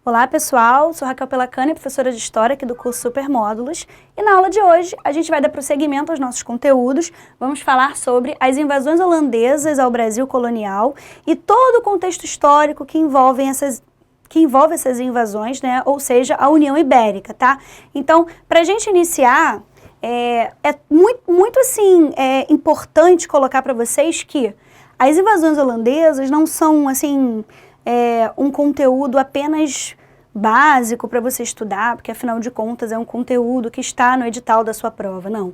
Olá pessoal, sou Raquel Pelacani, professora de História aqui do curso Supermódulos, e na aula de hoje a gente vai dar prosseguimento aos nossos conteúdos. Vamos falar sobre as invasões holandesas ao Brasil colonial e todo o contexto histórico que envolve essas invasões, né? Ou seja, a União Ibérica, tá? Então, para a gente iniciar, é muito importante colocar para vocês que as invasões holandesas não são assim um conteúdo apenas básico para você estudar, porque afinal de contas é um conteúdo que está no edital da sua prova, não.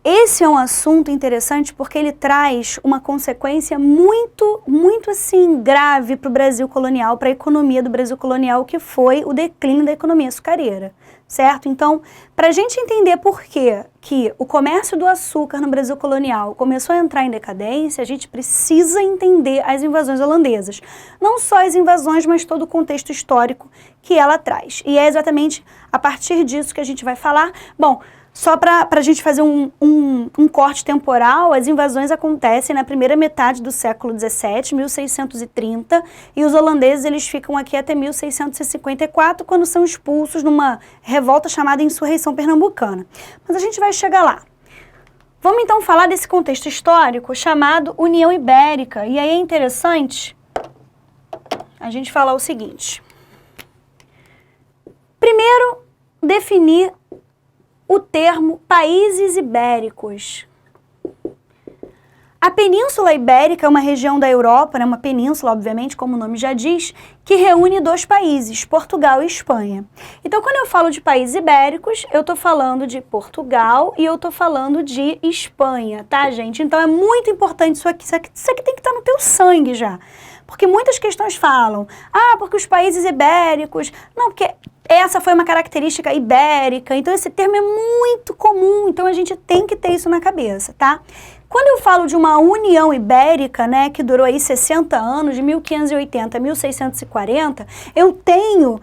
Esse é um assunto interessante porque ele traz uma consequência muito assim grave para o Brasil colonial, para a economia do Brasil colonial, que foi o declínio da economia açucareira, certo? Então, para a gente entender por que o comércio do açúcar no Brasil colonial começou a entrar em decadência, a gente precisa entender as invasões holandesas. Não só as invasões, mas todo o contexto histórico que ela traz. E é exatamente a partir disso que a gente vai falar. Bom, só para a gente fazer um corte temporal, as invasões acontecem na primeira metade do século XVII, 1630, e os holandeses eles ficam aqui até 1654, quando são expulsos numa revolta chamada Insurreição Pernambucana. Mas a gente vai chegar lá. Vamos então falar desse contexto histórico chamado União Ibérica, e aí é interessante a gente falar o seguinte. Primeiro, definir o termo países ibéricos. A Península Ibérica é uma região da Europa, né, uma península, obviamente, como o nome já diz, que reúne dois países, Portugal e Espanha. Então, quando eu falo de países ibéricos, eu estou falando de Portugal e eu estou falando de Espanha, tá, gente? Então, é muito importante isso aqui. Isso aqui tem que estar no teu sangue já. Porque muitas questões falam, porque os países ibéricos... Não, porque essa foi uma característica ibérica, então esse termo é muito comum, então a gente tem que ter isso na cabeça, tá? Quando eu falo de uma União Ibérica, né, que durou aí 60 anos, de 1580 a 1640, eu tenho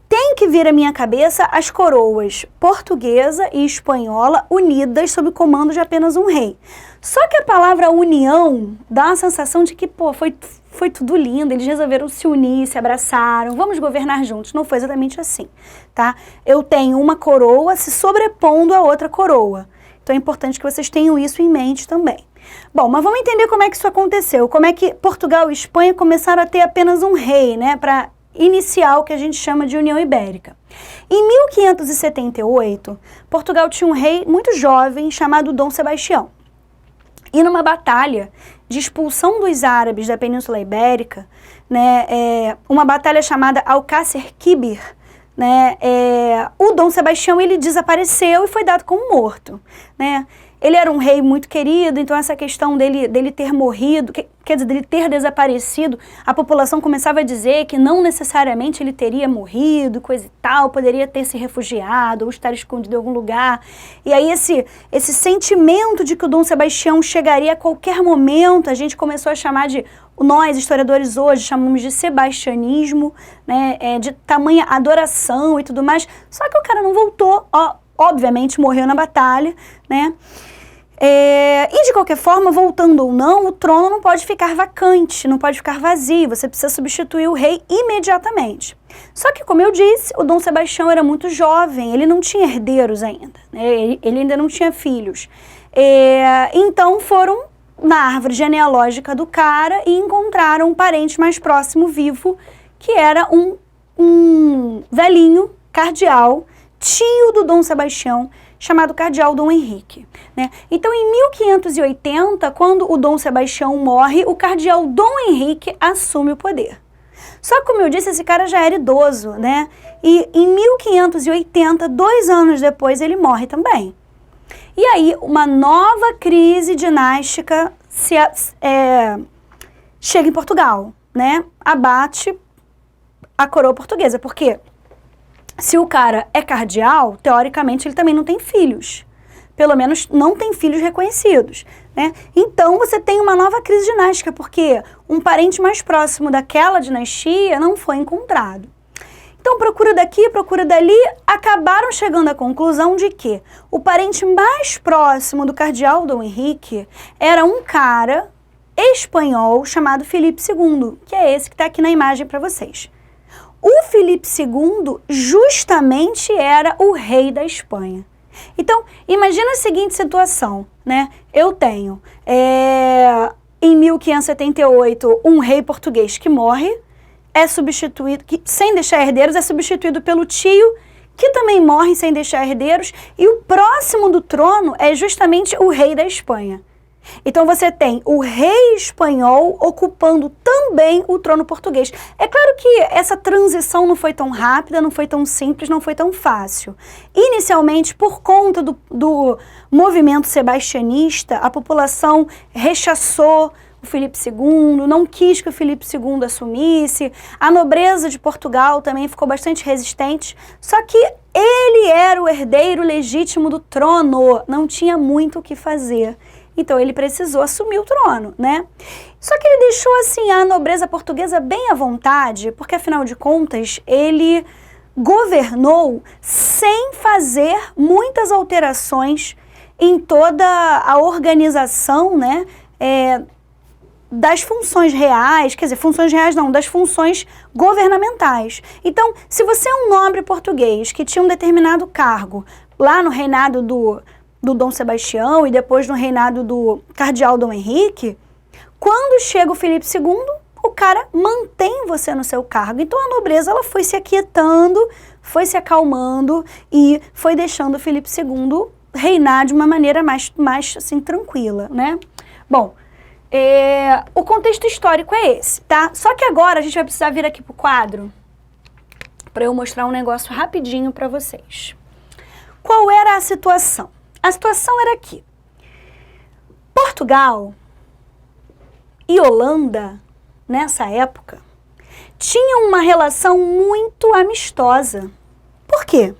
tem que vir à minha cabeça as coroas portuguesa e espanhola unidas sob o comando de apenas um rei. Só que a palavra união dá a sensação de que, foi tudo lindo, eles resolveram se unir, se abraçaram, vamos governar juntos. Não foi exatamente assim, tá? Eu tenho uma coroa se sobrepondo a outra coroa. Então é importante que vocês tenham isso em mente também. Bom, mas vamos entender como é que isso aconteceu, como é que Portugal e Espanha começaram a ter apenas um rei, né, para iniciar o que a gente chama de União Ibérica. Em 1578, Portugal tinha um rei muito jovem chamado Dom Sebastião. E numa batalha de expulsão dos árabes da Península Ibérica, né, uma batalha chamada Alcácer Quibir, né, o Dom Sebastião ele desapareceu e foi dado como morto, né? Ele era um rei muito querido, então essa questão dele ter morrido, quer dizer, dele ter desaparecido, a população começava a dizer que não necessariamente ele teria morrido, coisa e tal, poderia ter se refugiado ou estar escondido em algum lugar. E aí esse sentimento de que o Dom Sebastião chegaria a qualquer momento, a gente começou a chamar de, nós historiadores hoje chamamos de sebastianismo, né, de tamanha adoração e tudo mais, só que o cara não voltou, obviamente morreu na batalha, né? E de qualquer forma, voltando ou não, o trono não pode ficar vacante, não pode ficar vazio, você precisa substituir o rei imediatamente. Só que, como eu disse, o Dom Sebastião era muito jovem, ele não tinha herdeiros ainda, né? Ele ainda não tinha filhos. Então foram na árvore genealógica do cara e encontraram um parente mais próximo vivo, que era um velhinho cardeal, tio do Dom Sebastião, chamado cardeal Dom Henrique, né? Então, em 1580, quando o Dom Sebastião morre, o cardeal Dom Henrique assume o poder. Só que, como eu disse, esse cara já era idoso, né? E em 1580, 2 anos depois, ele morre também. E aí, uma nova crise dinástica chega em Portugal, né? Abate a coroa portuguesa, porque se o cara é cardeal, teoricamente ele também não tem filhos. Pelo menos não tem filhos reconhecidos, né? Então você tem uma nova crise dinástica, porque um parente mais próximo daquela dinastia não foi encontrado. Então procura daqui, procura dali, acabaram chegando à conclusão de que o parente mais próximo do cardeal Dom Henrique era um cara espanhol chamado Filipe II, que é esse que está aqui na imagem para vocês. O Filipe II justamente era o rei da Espanha. Então, imagina a seguinte situação, né? Eu tenho, em 1578, um rei português que morre, é substituído, sem deixar herdeiros, é substituído pelo tio, que também morre sem deixar herdeiros, e o próximo do trono é justamente o rei da Espanha. Então você tem o rei espanhol ocupando também o trono português. É claro que essa transição não foi tão rápida, não foi tão simples, não foi tão fácil. Inicialmente, por conta do movimento sebastianista, a população rechaçou o Filipe II, não quis que o Filipe II assumisse, a nobreza de Portugal também ficou bastante resistente, só que ele era o herdeiro legítimo do trono, não tinha muito o que fazer. Então ele precisou assumir o trono, né? Só que ele deixou assim a nobreza portuguesa bem à vontade, porque afinal de contas ele governou sem fazer muitas alterações em toda a organização, né, das funções reais, quer dizer, funções reais não, das funções governamentais. Então, se você é um nobre português que tinha um determinado cargo lá no reinado do Dom Sebastião e depois no reinado do cardeal Dom Henrique, quando chega o Filipe II, o cara mantém você no seu cargo. Então a nobreza ela foi se aquietando, foi se acalmando e foi deixando o Filipe II reinar de uma maneira mais assim, tranquila, né? Bom, o contexto histórico é esse, tá? Só que agora a gente vai precisar vir aqui pro quadro para eu mostrar um negócio rapidinho para vocês. Qual era a situação? A situação era que Portugal e Holanda, nessa época, tinham uma relação muito amistosa. Por quê?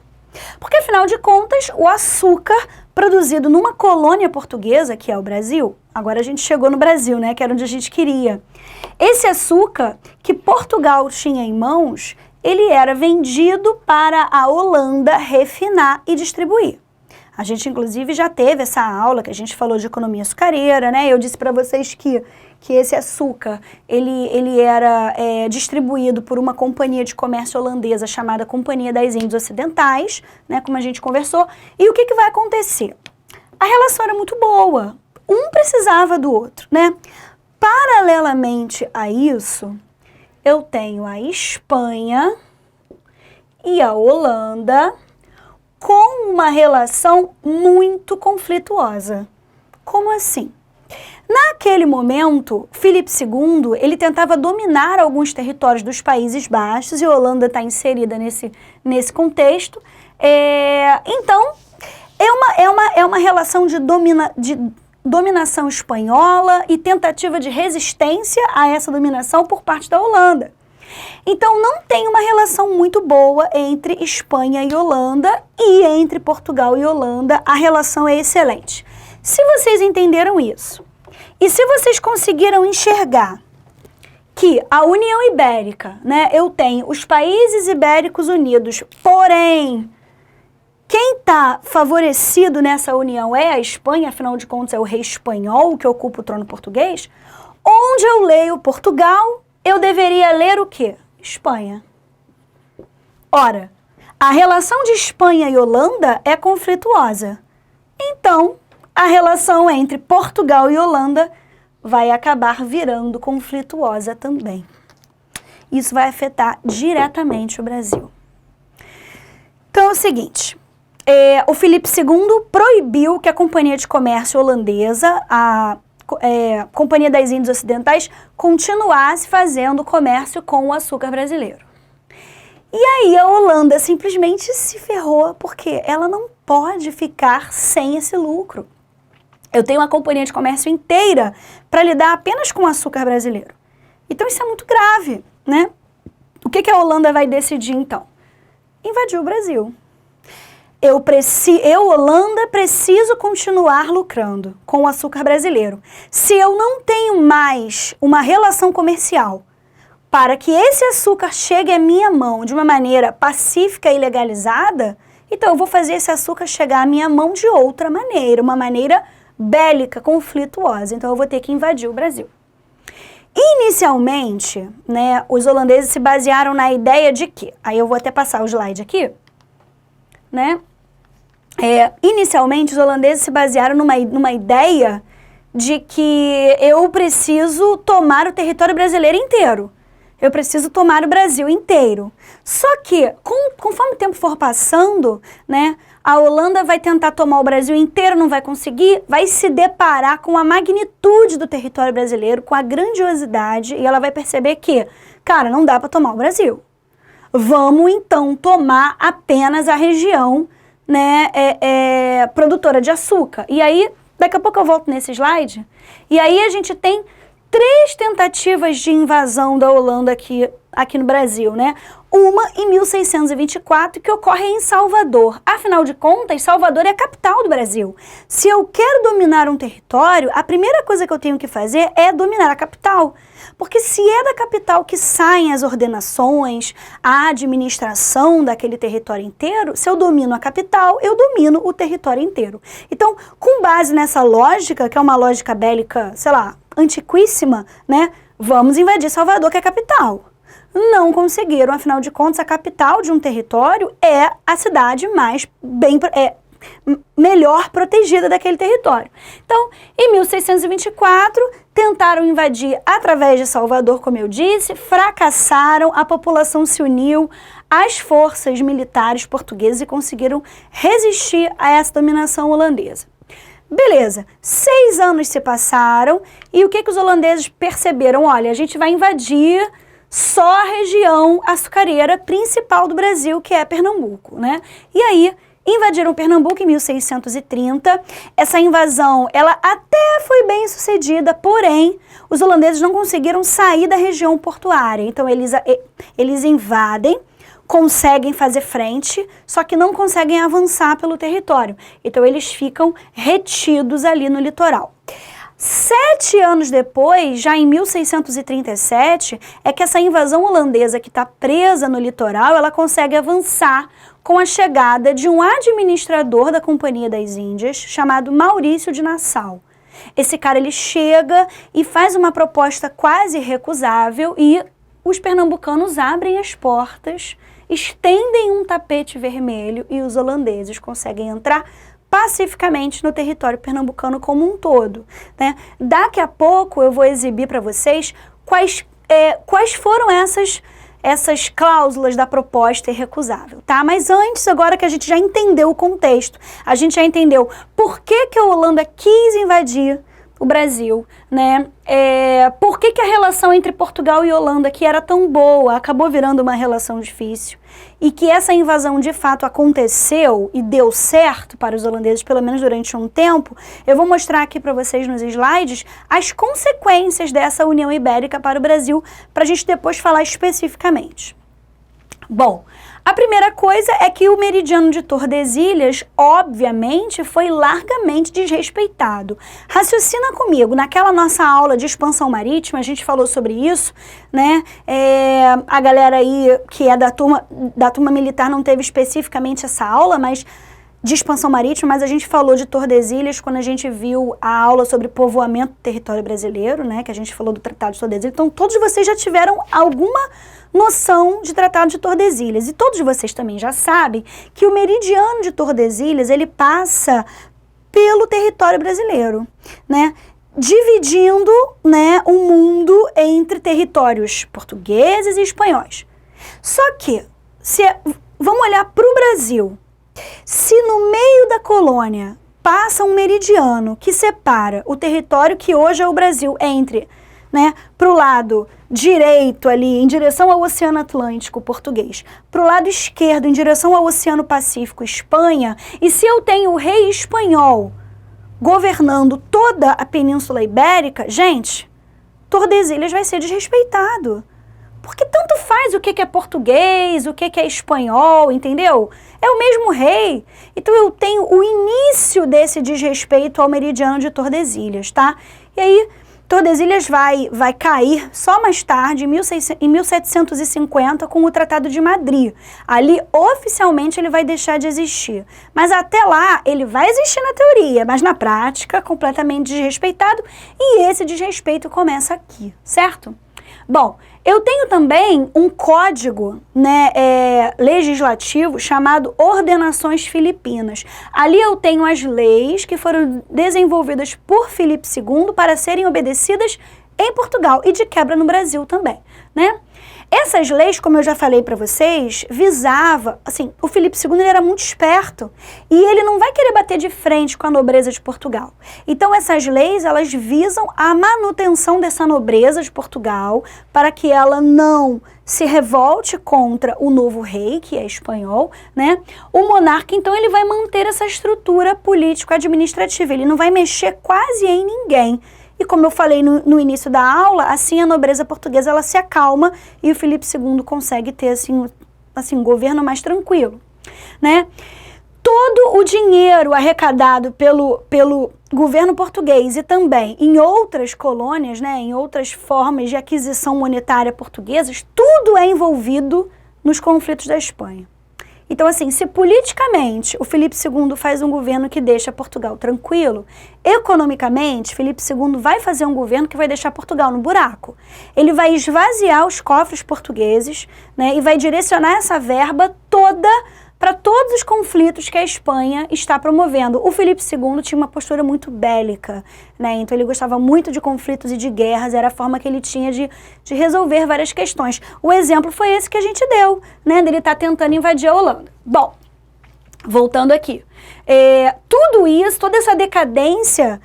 Porque, afinal de contas, o açúcar produzido numa colônia portuguesa, que é o Brasil, agora a gente chegou no Brasil, né, que era onde a gente queria. Esse açúcar que Portugal tinha em mãos, ele era vendido para a Holanda refinar e distribuir. A gente, inclusive, já teve essa aula que a gente falou de economia açucareira, né? Eu disse para vocês que esse açúcar, ele era distribuído por uma companhia de comércio holandesa chamada Companhia das Índias Ocidentais, né? Como a gente conversou. E o que vai acontecer? A relação era muito boa. Um precisava do outro, né? Paralelamente a isso, eu tenho a Espanha e a Holanda com uma relação muito conflituosa. Como assim? Naquele momento, Filipe II, ele tentava dominar alguns territórios dos Países Baixos, e a Holanda está inserida nesse contexto. Então, é uma relação de dominação espanhola e tentativa de resistência a essa dominação por parte da Holanda. Então, não tem uma relação muito boa entre Espanha e Holanda, e entre Portugal e Holanda a relação é excelente. Se vocês entenderam isso, e se vocês conseguiram enxergar que a União Ibérica, né, eu tenho os países ibéricos unidos, porém, quem está favorecido nessa união é a Espanha, afinal de contas é o rei espanhol que ocupa o trono português, onde eu leio Portugal, eu deveria ler o quê? Espanha. Ora, a relação de Espanha e Holanda é conflituosa. Então, a relação entre Portugal e Holanda vai acabar virando conflituosa também. Isso vai afetar diretamente o Brasil. Então é o seguinte, o Filipe II proibiu que a Companhia de Comércio holandesa, a Companhia das Índias Ocidentais, continuasse fazendo comércio com o açúcar brasileiro. E aí a Holanda simplesmente se ferrou, porque ela não pode ficar sem esse lucro. Eu tenho uma companhia de comércio inteira para lidar apenas com o açúcar brasileiro. Então isso é muito grave, né? O que a Holanda vai decidir então? Invadir o Brasil. Eu, Holanda, preciso continuar lucrando com o açúcar brasileiro. Se eu não tenho mais uma relação comercial para que esse açúcar chegue à minha mão de uma maneira pacífica e legalizada, então eu vou fazer esse açúcar chegar à minha mão de outra maneira, uma maneira bélica, conflituosa. Então eu vou ter que invadir o Brasil. Inicialmente, né, os holandeses se basearam na ideia de que, aí eu vou até passar o slide aqui, né? Inicialmente, os holandeses se basearam numa ideia de que eu preciso tomar o território brasileiro inteiro. Eu preciso tomar o Brasil inteiro. Só que, conforme o tempo for passando, né, a Holanda vai tentar tomar o Brasil inteiro, não vai conseguir, vai se deparar com a magnitude do território brasileiro, com a grandiosidade, e ela vai perceber que, cara, não dá para tomar o Brasil. Vamos, então, tomar apenas a região, né, produtora de açúcar. E aí, daqui a pouco eu volto nesse slide, e aí a gente tem 3 tentativas de invasão da Holanda aqui no Brasil, né? Uma em 1624, que ocorre em Salvador. Afinal de contas, Salvador é a capital do Brasil. Se eu quero dominar um território, a primeira coisa que eu tenho que fazer é dominar a capital. Porque se é da capital que saem as ordenações, a administração daquele território inteiro, se eu domino a capital, eu domino o território inteiro. Então, com base nessa lógica, que é uma lógica bélica, sei lá, antiquíssima, né? Vamos invadir Salvador, que é a capital. Não conseguiram, afinal de contas, a capital de um território é a cidade melhor protegida daquele território. Então, em 1624, tentaram invadir através de Salvador, como eu disse, fracassaram, a população se uniu às forças militares portuguesas e conseguiram resistir a essa dominação holandesa. Beleza, 6 anos se passaram e o que os holandeses perceberam? Olha, a gente vai invadir só a região açucareira principal do Brasil, que é Pernambuco, né? E aí, invadiram Pernambuco em 1630. Essa invasão, ela até foi bem sucedida, porém, os holandeses não conseguiram sair da região portuária. Então, eles invadem, conseguem fazer frente, só que não conseguem avançar pelo território. Então, eles ficam retidos ali no litoral. 7 anos depois, já em 1637, é que essa invasão holandesa que está presa no litoral, ela consegue avançar com a chegada de um administrador da Companhia das Índias, chamado Maurício de Nassau. Esse cara, ele chega e faz uma proposta quase irrecusável e os pernambucanos abrem as portas, estendem um tapete vermelho e os holandeses conseguem entrar pacificamente no território pernambucano como um todo, né? Daqui a pouco eu vou exibir para vocês quais foram essas cláusulas da proposta irrecusável, tá? Mas antes, agora que a gente já entendeu o contexto, a gente já entendeu por que a Holanda quis invadir o Brasil, né? Por que a relação entre Portugal e Holanda, que era tão boa, acabou virando uma relação difícil, e que essa invasão de fato aconteceu e deu certo para os holandeses, pelo menos durante um tempo. Eu vou mostrar aqui para vocês nos slides as consequências dessa União Ibérica para o Brasil, para a gente depois falar especificamente. Bom, a primeira coisa é que o meridiano de Tordesilhas, obviamente, foi largamente desrespeitado. Raciocina comigo, naquela nossa aula de expansão marítima, a gente falou sobre isso, né? A galera aí que é da turma militar não teve especificamente essa aula, mas de expansão marítima, mas a gente falou de Tordesilhas quando a gente viu a aula sobre povoamento do território brasileiro, né? Que a gente falou do Tratado de Tordesilhas. Então, todos vocês já tiveram alguma noção de Tratado de Tordesilhas. E todos vocês também já sabem que o meridiano de Tordesilhas, ele passa pelo território brasileiro, né? Dividindo, né, o mundo entre territórios portugueses e espanhóis. Só que, vamos olhar para o Brasil. Se no meio da colônia passa um meridiano que separa o território que hoje é o Brasil entre, né, para o lado direito ali, em direção ao Oceano Atlântico português, para o lado esquerdo, em direção ao Oceano Pacífico, Espanha, e se eu tenho o rei espanhol governando toda a Península Ibérica, gente, Tordesilhas vai ser desrespeitado. Porque tanto faz o que é português, o que é espanhol, entendeu? É o mesmo rei. Então eu tenho o início desse desrespeito ao meridiano de Tordesilhas, tá? E aí, Tordesilhas vai cair só mais tarde, em 1750, com o Tratado de Madrid. Ali, oficialmente, ele vai deixar de existir. Mas até lá, ele vai existir na teoria, mas na prática, completamente desrespeitado. E esse desrespeito começa aqui, certo? Bom, eu tenho também um código, né, legislativo chamado Ordenações Filipinas. Ali eu tenho as leis que foram desenvolvidas por Filipe II para serem obedecidas em Portugal e de quebra no Brasil também, né? Essas leis, como eu já falei para vocês, visava, assim, o Filipe II ele era muito esperto e ele não vai querer bater de frente com a nobreza de Portugal. Então essas leis, elas visam a manutenção dessa nobreza de Portugal para que ela não se revolte contra o novo rei, que é espanhol, né? O monarca, então, ele vai manter essa estrutura político-administrativa, ele não vai mexer quase em ninguém. E como eu falei no início da aula, assim a nobreza portuguesa ela se acalma e o Filipe II consegue ter assim um governo mais tranquilo, né? Todo o dinheiro arrecadado pelo governo português e também em outras colônias, né, em outras formas de aquisição monetária portuguesas, tudo é envolvido nos conflitos da Espanha. Então, assim, se politicamente o Filipe II faz um governo que deixa Portugal tranquilo, economicamente, Filipe II vai fazer um governo que vai deixar Portugal no buraco. Ele vai esvaziar os cofres portugueses, né, e vai direcionar essa verba toda para todos os conflitos que a Espanha está promovendo. O Filipe II tinha uma postura muito bélica, né? Então ele gostava muito de conflitos e de guerras, era a forma que ele tinha de resolver várias questões. O exemplo foi esse que a gente deu, né? Dele estar tentando invadir a Holanda. Bom, voltando aqui. Tudo isso, toda essa decadência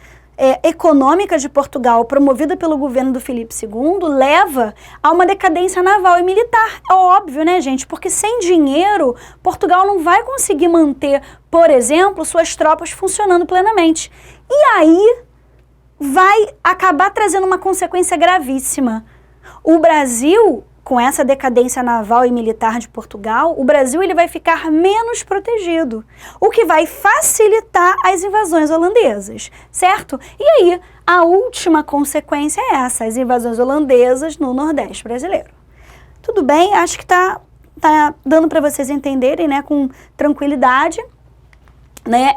econômica de Portugal, promovida pelo governo do Filipe II, leva a uma decadência naval e militar. É óbvio, né, gente? Porque sem dinheiro, Portugal não vai conseguir manter, por exemplo, suas tropas funcionando plenamente. E aí vai acabar trazendo uma consequência gravíssima. O Brasil, com essa decadência naval e militar de Portugal, o Brasil ele vai ficar menos protegido, o que vai facilitar as invasões holandesas, certo? E aí, a última consequência é essa, as invasões holandesas no Nordeste brasileiro. Tudo bem? Acho que tá dando para vocês entenderem, né, com tranquilidade, né?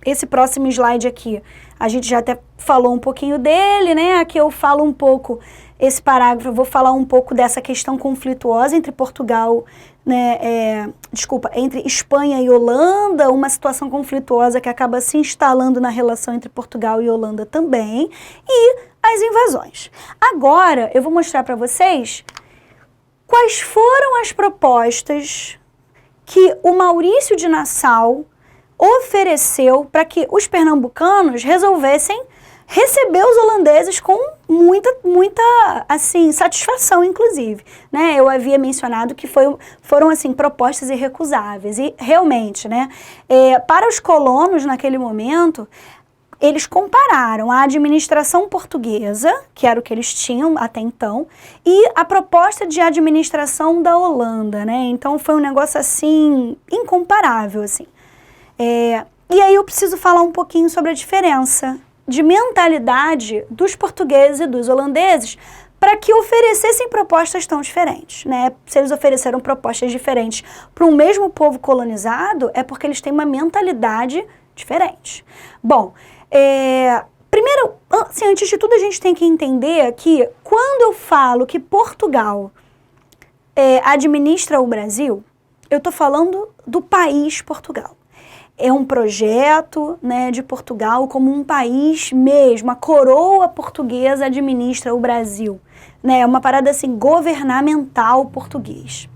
Esse próximo slide aqui, a gente já até falou um pouquinho dele, né? Aqui eu falo um pouco, esse parágrafo, eu vou falar um pouco dessa questão conflituosa entre Portugal, né, entre Espanha e Holanda, uma situação conflituosa que acaba se instalando na relação entre Portugal e Holanda também, e as invasões. Agora, eu vou mostrar para vocês quais foram as propostas que o Maurício de Nassau ofereceu para que os pernambucanos resolvessem receber os holandeses com muita assim, satisfação, inclusive, né? Eu havia mencionado que foram assim, propostas irrecusáveis, e realmente, né, para os colonos naquele momento, eles compararam a administração portuguesa, que era o que eles tinham até então, e a proposta de administração da Holanda, né? Então foi um negócio assim, incomparável, assim. E aí eu preciso falar um pouquinho sobre a diferença de mentalidade dos portugueses e dos holandeses para que oferecessem propostas tão diferentes, né? Se eles ofereceram propostas diferentes para um mesmo povo colonizado, é porque eles têm uma mentalidade diferente. Bom, primeiro, assim, antes de tudo, a gente tem que entender que quando eu falo que Portugal administra o Brasil, eu estou falando do país Portugal. É um projeto, né, de Portugal como um país mesmo. A coroa portuguesa administra o Brasil, né? É uma parada assim, governamental português.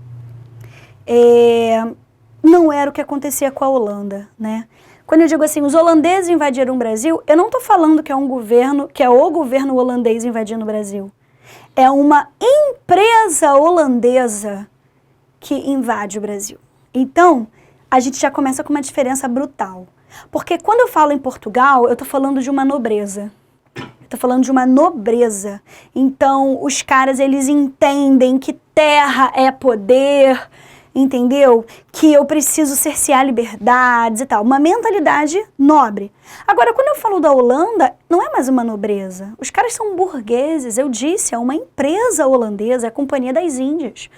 Não era o que acontecia com a Holanda, né? Quando eu digo assim, os holandeses invadiram o Brasil, eu não estou falando que é o governo holandês invadindo o Brasil. É uma empresa holandesa que invade o Brasil. Então, a gente já começa com uma diferença brutal. Porque quando eu falo em Portugal, eu estou falando de uma nobreza. Estou falando de uma nobreza. Então, os caras, eles entendem que terra é poder, entendeu? Que eu preciso cercear liberdades e tal. Uma mentalidade nobre. Agora, quando eu falo da Holanda, não é mais uma nobreza. Os caras são burgueses, eu disse, é uma empresa holandesa, é a Companhia das Índias.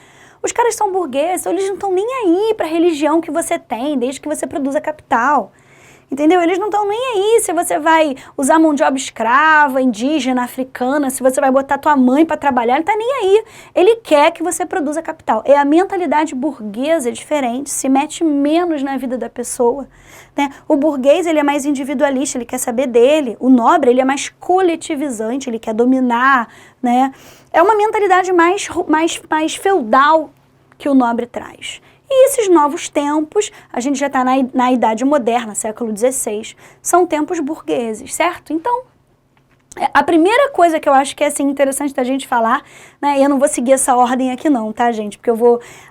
Os caras são burgueses, eles não estão nem aí para a religião que você tem, desde que você produza capital. Entendeu? Eles não estão nem aí se você vai usar mão de obra escrava, indígena, africana, se você vai botar tua mãe para trabalhar, ele não está nem aí. Ele quer que você produza capital. É a mentalidade burguesa, é diferente, se mete menos na vida da pessoa. Né? O burguês, ele é mais individualista, ele quer saber dele. O nobre, ele é mais coletivizante, ele quer dominar, né? É uma mentalidade mais feudal que o nobre traz. E esses novos tempos, a gente já está na Idade Moderna, século XVI, são tempos burgueses, certo? Então, a primeira coisa que eu acho que é assim, interessante da gente falar, né? Eu não vou seguir essa ordem aqui não, tá, gente? Porque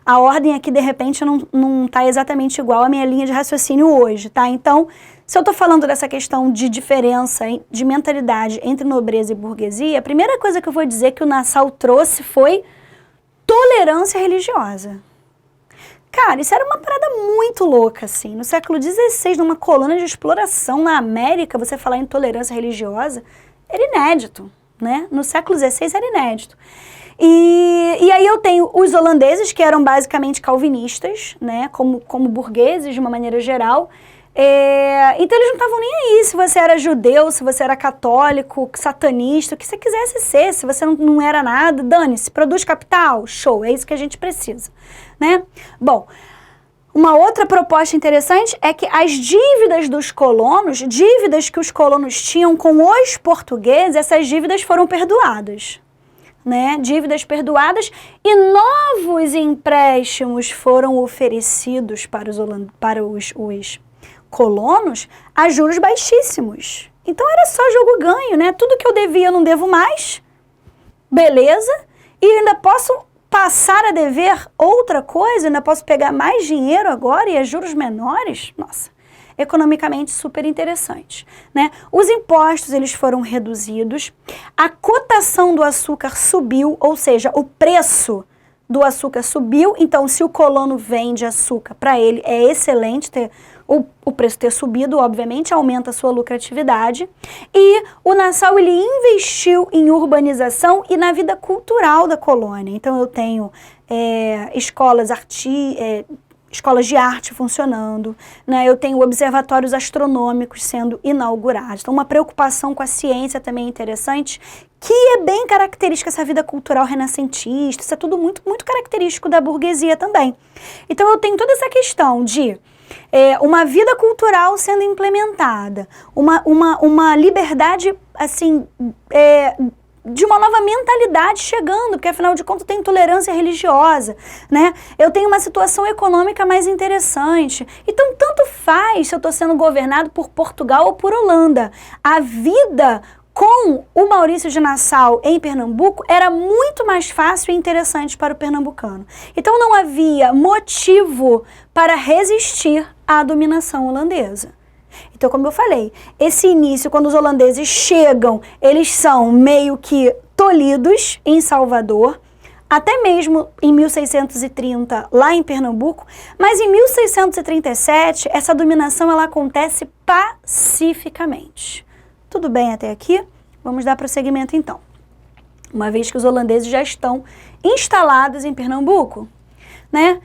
a ordem aqui, de repente, não está exatamente igual à minha linha de raciocínio hoje, tá? Então, se eu estou falando dessa questão de diferença de mentalidade entre nobreza e burguesia, a primeira coisa que eu vou dizer que o Nassau trouxe foi tolerância religiosa. Cara, isso era uma parada muito louca, assim. No século XVI, numa colônia de exploração na América, você falar em tolerância religiosa, era inédito, né? No século XVI era inédito. E aí eu tenho os holandeses, que eram basicamente calvinistas, né? Como burgueses, de uma maneira geral. Então eles não estavam nem aí se você era judeu, se você era católico, satanista, o que você quisesse ser. Se você não era nada, dane-se, produz capital, show, é isso que a gente precisa, né? Bom, uma outra proposta interessante é que as dívidas dos colonos, dívidas que os colonos tinham com os portugueses, essas dívidas foram perdoadas, né? Dívidas perdoadas e novos empréstimos foram oferecidos para os colonos a juros baixíssimos. Então era só jogo-ganho, né? Tudo que eu devia eu não devo mais, beleza, e ainda posso passar a dever outra coisa, ainda posso pegar mais dinheiro agora e a juros menores. Nossa, economicamente super interessante, né? Os impostos, eles foram reduzidos, a cotação do açúcar subiu, ou seja, o preço do açúcar subiu, então se o colono vende açúcar, para ele é excelente ter o preço ter subido, obviamente, aumenta a sua lucratividade. E o Nassau, ele investiu em urbanização e na vida cultural da colônia. Então, eu tenho escolas de arte funcionando, né? Eu tenho observatórios astronômicos sendo inaugurados. Então, uma preocupação com a ciência também interessante, que é bem característica dessa vida cultural renascentista. Isso é tudo muito, muito característico da burguesia também. Então, eu tenho toda essa questão de uma vida cultural sendo implementada, uma liberdade, assim, de uma nova mentalidade chegando, porque afinal de contas tem tolerância religiosa, né? Eu tenho uma situação econômica mais interessante. Então, tanto faz se eu estou sendo governado por Portugal ou por Holanda. A vida com o Maurício de Nassau em Pernambuco era muito mais fácil e interessante para o pernambucano. Então não havia motivo para resistir à dominação holandesa. Então, como eu falei, esse início, quando os holandeses chegam, eles são meio que tolhidos em Salvador, até mesmo em 1630, lá em Pernambuco, mas em 1637, essa dominação ela acontece pacificamente. Tudo bem até aqui? Vamos dar prosseguimento então. Uma vez que os holandeses já estão instalados em Pernambuco, né?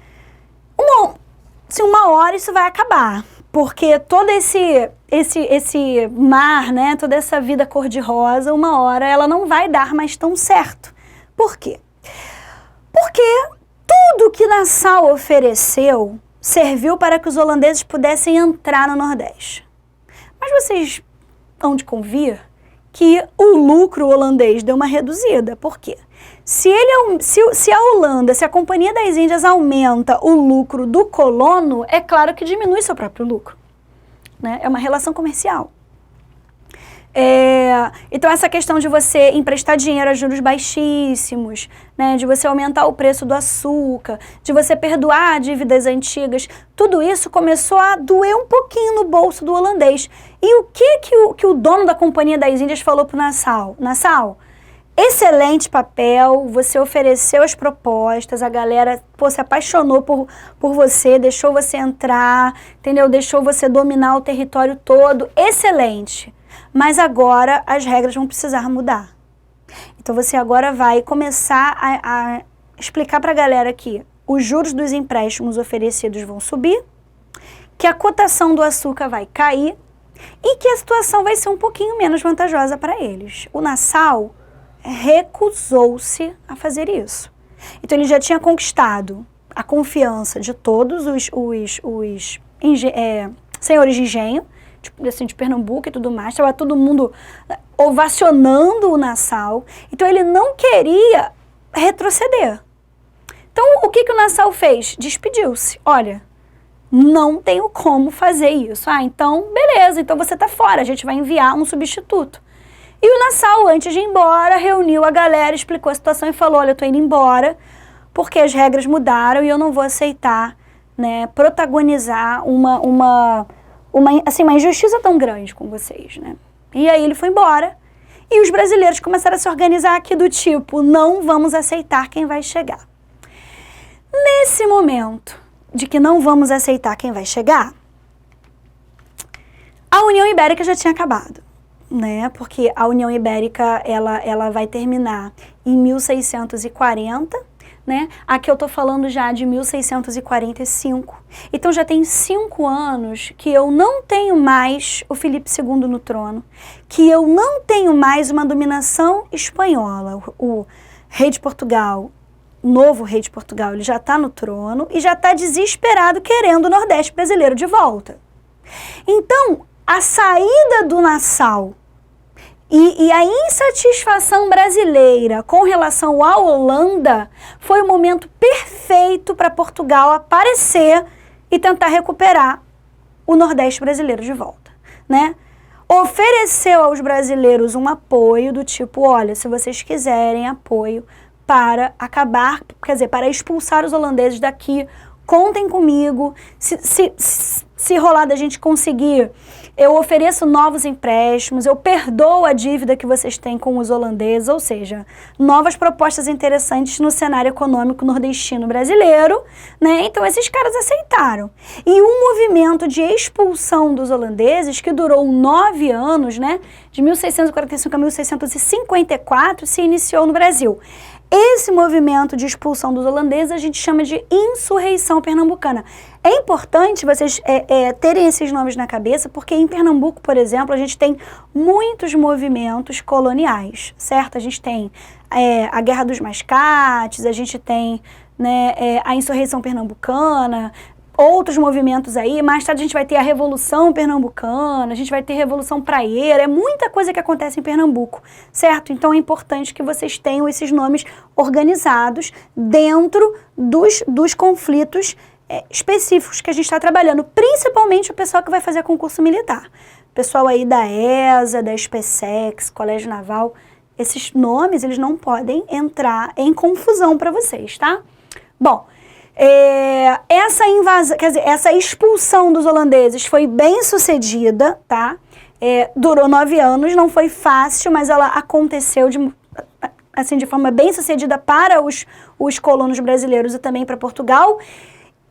Uma hora isso vai acabar, porque todo esse mar, né? Toda essa vida cor-de-rosa, uma hora ela não vai dar mais tão certo. Por quê? Porque tudo que Nassau ofereceu serviu para que os holandeses pudessem entrar no Nordeste. Mas vocês hão de convir que o lucro holandês deu uma reduzida. Por quê? Se a Holanda, se a Companhia das Índias aumenta o lucro do colono, é claro que diminui seu próprio lucro, né? É uma relação comercial. Então essa questão de você emprestar dinheiro a juros baixíssimos, né, de você aumentar o preço do açúcar, de você perdoar dívidas antigas, tudo isso começou a doer um pouquinho no bolso do holandês. E o que o dono da Companhia das Índias falou para o Nassau? Nassau, excelente papel, você ofereceu as propostas, a galera, pô, se apaixonou por você, deixou você entrar, entendeu? Deixou você dominar o território todo, excelente. Mas agora as regras vão precisar mudar. Então você agora vai começar a explicar para a galera que os juros dos empréstimos oferecidos vão subir, que a cotação do açúcar vai cair e que a situação vai ser um pouquinho menos vantajosa para eles. O Nassau recusou-se a fazer isso. Então ele já tinha conquistado a confiança de todos os senhores de engenho, tipo, assim, de Pernambuco e tudo mais, estava todo mundo ovacionando o Nassau, então ele não queria retroceder. Então o que o Nassau fez? Despediu-se. Olha, não tenho como fazer isso. Ah, então beleza, então você está fora, a gente vai enviar um substituto. E o Nassau, antes de ir embora, reuniu a galera, explicou a situação e falou, olha, eu tô indo embora porque as regras mudaram e eu não vou aceitar, né, protagonizar uma injustiça tão grande com vocês, né? E aí ele foi embora e os brasileiros começaram a se organizar aqui do tipo, não vamos aceitar quem vai chegar. Nesse momento de que não vamos aceitar quem vai chegar, a União Ibérica já tinha acabado. Né? Porque a União Ibérica ela vai terminar em 1640, né? Aqui eu tô falando já de 1645. Então já tem 5 anos que eu não tenho mais o Filipe II no trono, que eu não tenho mais uma dominação espanhola. O rei de Portugal, o novo rei de Portugal, ele já está no trono e já está desesperado querendo o Nordeste brasileiro de volta. Então, a saída do Nassau e a insatisfação brasileira com relação à Holanda foi o momento perfeito para Portugal aparecer e tentar recuperar o Nordeste brasileiro de volta, né? Ofereceu aos brasileiros um apoio do tipo, olha, se vocês quiserem apoio para acabar, quer dizer, para expulsar os holandeses daqui, contem comigo, se rolar da gente conseguir, eu ofereço novos empréstimos, eu perdoo a dívida que vocês têm com os holandeses, ou seja, novas propostas interessantes no cenário econômico nordestino brasileiro, né? Então esses caras aceitaram. E um movimento de expulsão dos holandeses que durou 9 anos, né? De 1645 a 1654, se iniciou no Brasil. Esse movimento de expulsão dos holandeses a gente chama de insurreição pernambucana. É importante vocês terem esses nomes na cabeça, porque em Pernambuco, por exemplo, a gente tem muitos movimentos coloniais, certo? A gente tem a Guerra dos Mascates, a gente tem, né, a insurreição pernambucana, outros movimentos aí, mais tarde a gente vai ter a Revolução Pernambucana, a gente vai ter a Revolução Praieira, é muita coisa que acontece em Pernambuco, certo? Então é importante que vocês tenham esses nomes organizados dentro dos conflitos específicos que a gente está trabalhando, principalmente o pessoal que vai fazer concurso militar. Pessoal aí da ESA, da SpaceX, Colégio Naval, esses nomes, eles não podem entrar em confusão para vocês, tá? Bom, essa invasão, quer dizer, essa expulsão dos holandeses foi bem sucedida, tá? Durou 9 anos, não foi fácil, mas ela aconteceu de forma bem sucedida para os colonos brasileiros e também para Portugal.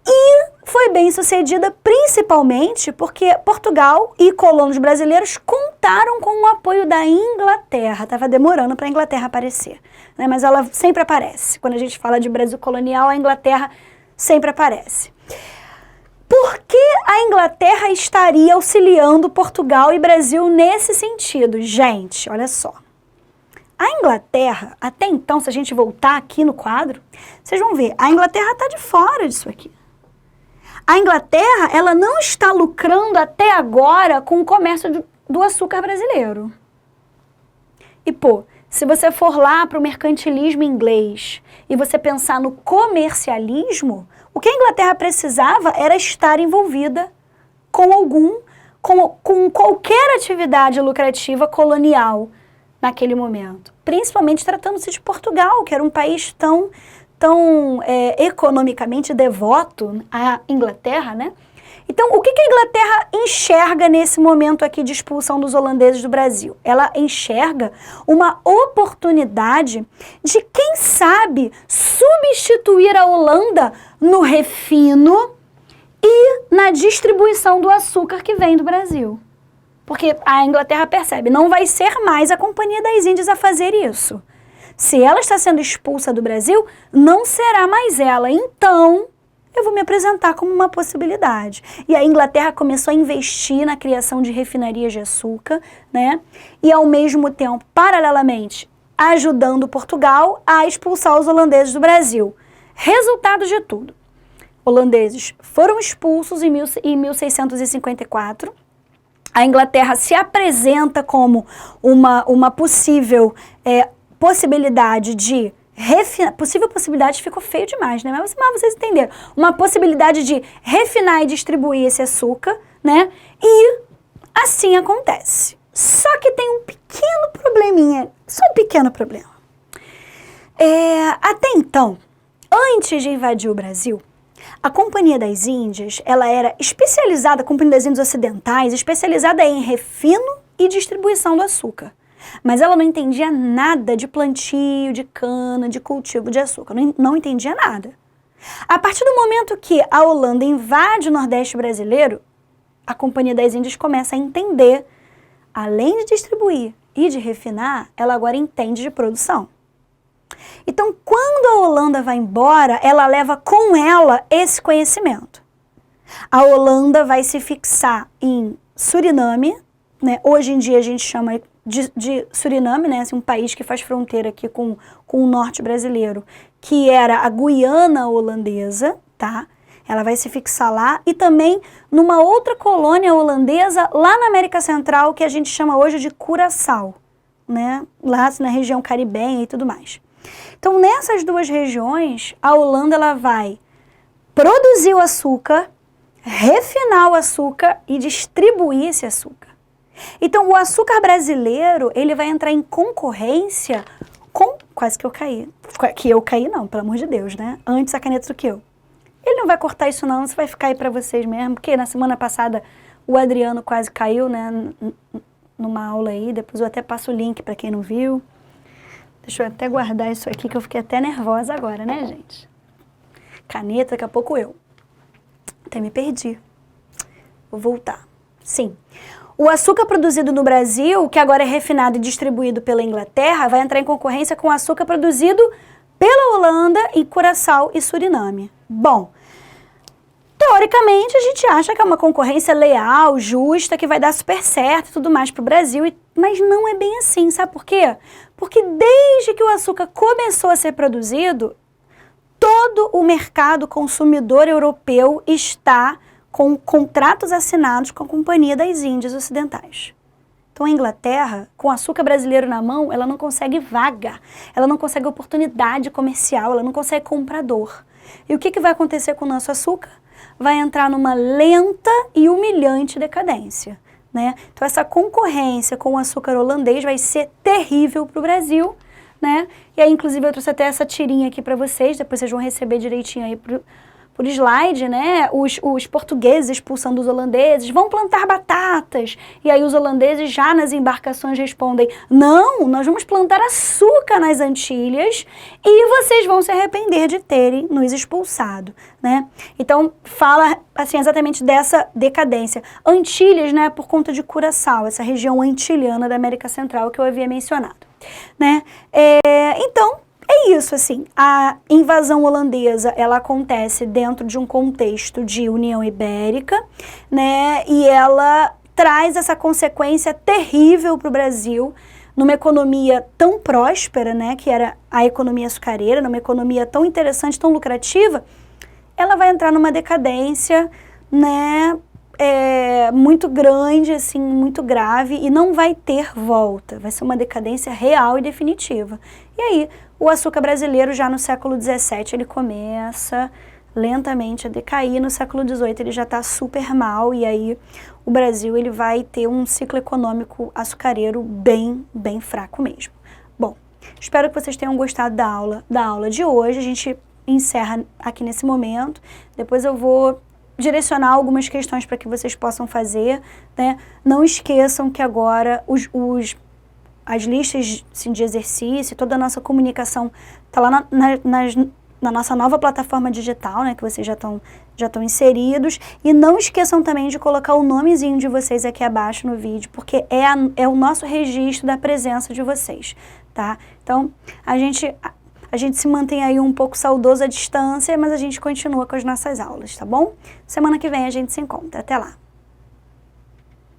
E foi bem sucedida principalmente porque Portugal e colonos brasileiros contaram com o apoio da Inglaterra. Estava demorando para a Inglaterra aparecer, né? Mas ela sempre aparece. Quando a gente fala de Brasil colonial, a Inglaterra sempre aparece. Por que a Inglaterra estaria auxiliando Portugal e Brasil nesse sentido? Gente, olha só. A Inglaterra, até então, se a gente voltar aqui no quadro, vocês vão ver, a Inglaterra está de fora disso aqui. A Inglaterra, ela não está lucrando até agora com o comércio do açúcar brasileiro. E, pô, se você for lá para o mercantilismo inglês e você pensar no comercialismo, o que a Inglaterra precisava era estar envolvida com qualquer atividade lucrativa colonial naquele momento. Principalmente tratando-se de Portugal, que era um país tão economicamente devoto à Inglaterra, né? Então, o que a Inglaterra enxerga nesse momento aqui de expulsão dos holandeses do Brasil? Ela enxerga uma oportunidade de, quem sabe, substituir a Holanda no refino e na distribuição do açúcar que vem do Brasil. Porque a Inglaterra percebe, não vai ser mais a Companhia das Índias a fazer isso. Se ela está sendo expulsa do Brasil, não será mais ela. Então, eu vou me apresentar como uma possibilidade. E a Inglaterra começou a investir na criação de refinarias de açúcar, né? E ao mesmo tempo, paralelamente, ajudando Portugal a expulsar os holandeses do Brasil. Resultado de tudo. Holandeses foram expulsos em 1654. A Inglaterra se apresenta como uma possível possibilidade de possível possibilidade ficou feio demais, né? Mas vocês entenderam. Uma possibilidade de refinar e distribuir esse açúcar, né? E assim acontece. Só que tem um pequeno probleminha, só um pequeno problema. Até então, antes de invadir o Brasil, a Companhia das Índias, ela era especializada, a Companhia das Índias Ocidentais, especializada em refino e distribuição do açúcar. Mas ela não entendia nada de plantio, de cana, de cultivo de açúcar. Não entendia nada. A partir do momento que a Holanda invade o Nordeste brasileiro, a Companhia das Índias começa a entender, além de distribuir e de refinar, ela agora entende de produção. Então, quando a Holanda vai embora, ela leva com ela esse conhecimento. A Holanda vai se fixar em Suriname, né? Hoje em dia a gente chama de Suriname, né? Assim, um país que faz fronteira aqui com o norte brasileiro, que era a Guiana holandesa, tá? Ela vai se fixar lá e também numa outra colônia holandesa lá na América Central, que a gente chama hoje de Curaçao, né? Lá na região caribenha e tudo mais. Então, nessas duas regiões, a Holanda ela vai produzir o açúcar, refinar o açúcar e distribuir esse açúcar. Então, o açúcar brasileiro, ele vai entrar em concorrência com... Quase que eu caí. Que eu caí não, pelo amor de Deus, né? Antes a caneta do que eu. Ele não vai cortar isso não, isso vai ficar aí pra vocês mesmo, porque na semana passada o Adriano quase caiu, né? Numa aula aí, depois eu até passo o link pra quem não viu. Deixa eu até guardar isso aqui, que eu fiquei até nervosa agora, né, gente? Caneta, daqui a pouco eu. Até me perdi. Vou voltar. Sim. O açúcar produzido no Brasil, que agora é refinado e distribuído pela Inglaterra, vai entrar em concorrência com o açúcar produzido pela Holanda em Curaçao e Suriname. Bom, teoricamente a gente acha que é uma concorrência leal, justa, que vai dar super certo e tudo mais para o Brasil, mas não é bem assim, sabe por quê? Porque desde que o açúcar começou a ser produzido, todo o mercado consumidor europeu está com contratos assinados com a Companhia das Índias Ocidentais. Então a Inglaterra, com o açúcar brasileiro na mão, ela não consegue vaga, ela não consegue oportunidade comercial, ela não consegue comprador. E o que vai acontecer com o nosso açúcar? Vai entrar numa lenta e humilhante decadência, né? Então essa concorrência com o açúcar holandês vai ser terrível para o Brasil, né? E aí, inclusive, eu trouxe até essa tirinha aqui para vocês, depois vocês vão receber direitinho aí por slide, né? Os portugueses expulsando os holandeses, vão plantar batatas. E aí os holandeses já nas embarcações respondem, não, nós vamos plantar açúcar nas Antilhas e vocês vão se arrepender de terem nos expulsado, né? Então, fala, assim, exatamente dessa decadência. Antilhas, né, por conta de Curaçao, essa região antiliana da América Central que eu havia mencionado, né? Então, é isso, assim, a invasão holandesa, ela acontece dentro de um contexto de União Ibérica, né, e ela traz essa consequência terrível para o Brasil, numa economia tão próspera, né, que era a economia açucareira, numa economia tão interessante, tão lucrativa, ela vai entrar numa decadência, né, muito grande, assim, muito grave, e não vai ter volta, vai ser uma decadência real e definitiva. E aí, o açúcar brasileiro já no século XVII ele começa lentamente a decair, no século XVIII ele já está super mal e aí o Brasil ele vai ter um ciclo econômico açucareiro bem fraco mesmo. Bom, espero que vocês tenham gostado da aula de hoje, a gente encerra aqui nesse momento, depois eu vou direcionar algumas questões para que vocês possam fazer, né? Não esqueçam que agora as listas assim, de exercício, toda a nossa comunicação está lá na nossa nova plataforma digital, né, que vocês já estão inseridos. E não esqueçam também de colocar o nomezinho de vocês aqui abaixo no vídeo, porque é o nosso registro da presença de vocês, tá? Então, a gente se mantém aí um pouco saudoso à distância, mas a gente continua com as nossas aulas, tá bom? Semana que vem a gente se encontra. Até lá!